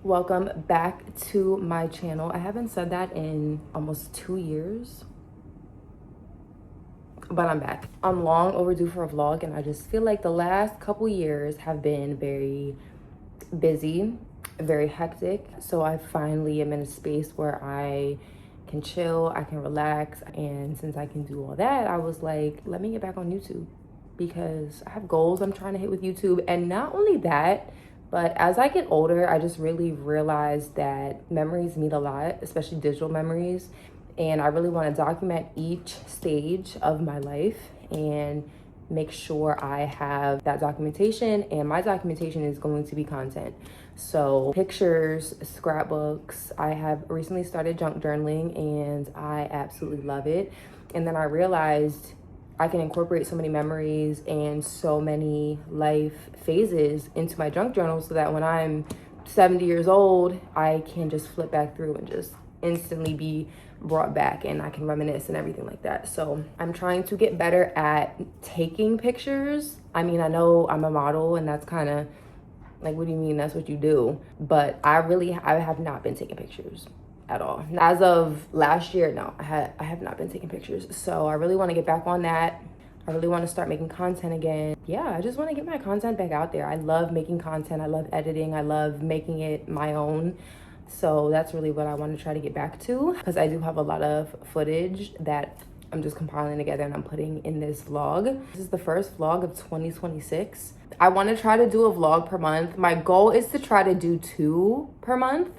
Welcome back to my channel. I haven't said that in almost 2 years, but I'm back. I'm long overdue for a vlog, and I just feel like the last couple years have been very busy, very hectic. So I finally am in a space where I can chill, I can relax, and since I can do all that, I was like, let me get back on YouTube because I have goals I'm trying to hit with YouTube. And not only that, but as I get older, I just really realized that memories mean a lot, especially digital memories. And I really want to document each stage of my life and make sure I have that documentation. And my documentation is going to be content. So pictures, scrapbooks. I have recently started junk journaling and I absolutely love it. And then I realized I can incorporate so many memories and so many life phases into my junk journal so that when I'm 70 years old, I can just flip back through and just instantly be brought back and I can reminisce and everything like that. So I'm trying to get better at taking pictures. I mean, I know I'm a model and that's kind of like, what do you mean that's what you do? But I have not been taking pictures at all. As of last year, no, I have not been taking pictures. So I really want to get back on that. I really want to start making content again. Yeah, I just want to get my content back out there. I love making content. I love editing. I love making it my own. So that's really what I want to try to get back to, because I do have a lot of footage that I'm just compiling together and I'm putting in this vlog. This is the first vlog of 2026. I want to try to do a vlog per month. My goal is to try to do 2 per month.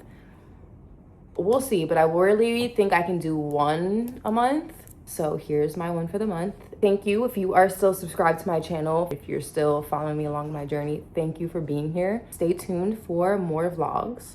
We'll see, but I really think I can do 1 a month. So here's my 1 for the month. Thank you if you are still subscribed to my channel. If you're still following me along my journey, thank you for being here. Stay tuned for more vlogs.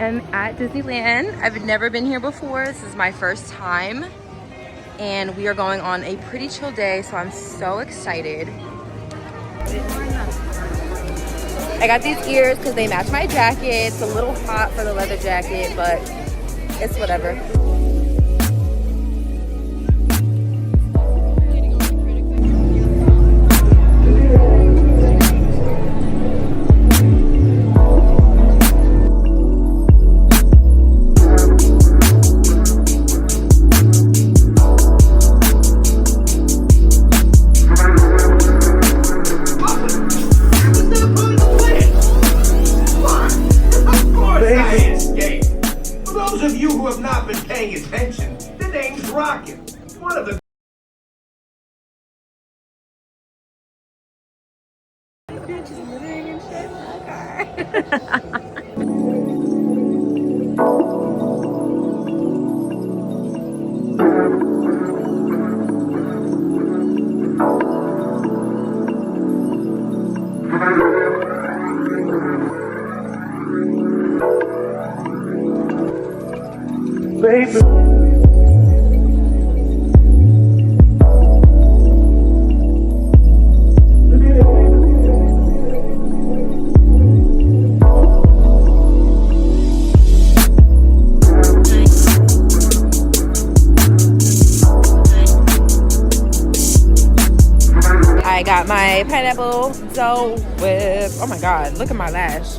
am at Disneyland. I've never been here before. This is my first time. And we are going on a pretty chill day, so I'm so excited. I got these ears because they match my jacket. It's a little hot for the leather jacket, but it's whatever. Attention, the name's Rocket. One of the Bitch is littering and shit in my car. baby. I got my pineapple dough with, oh my god, look at my lash.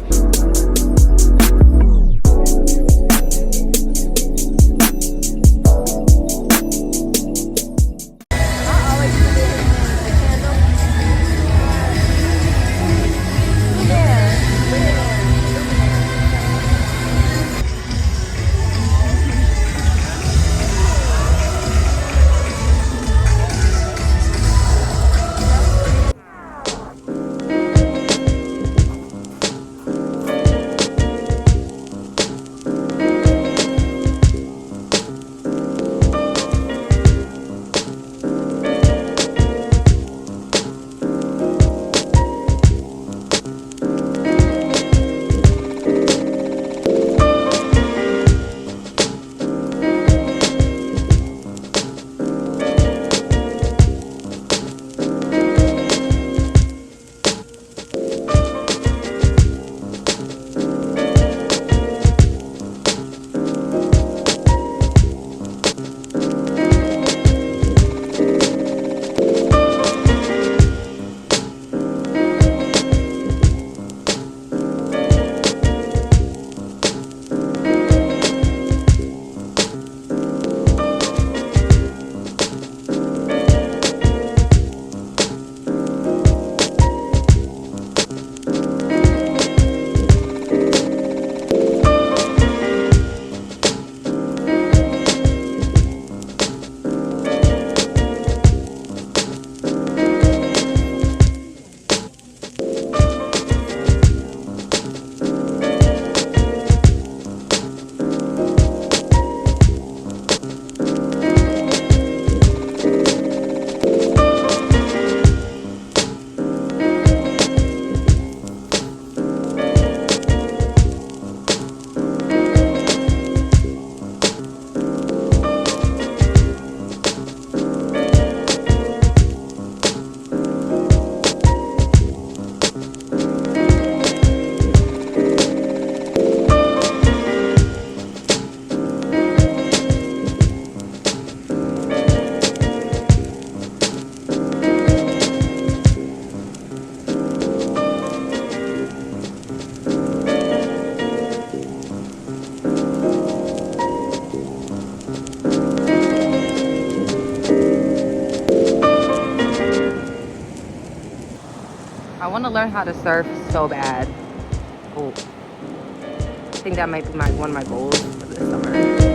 I want to learn how to surf so bad. Oh, I think that might be one of my goals for this summer.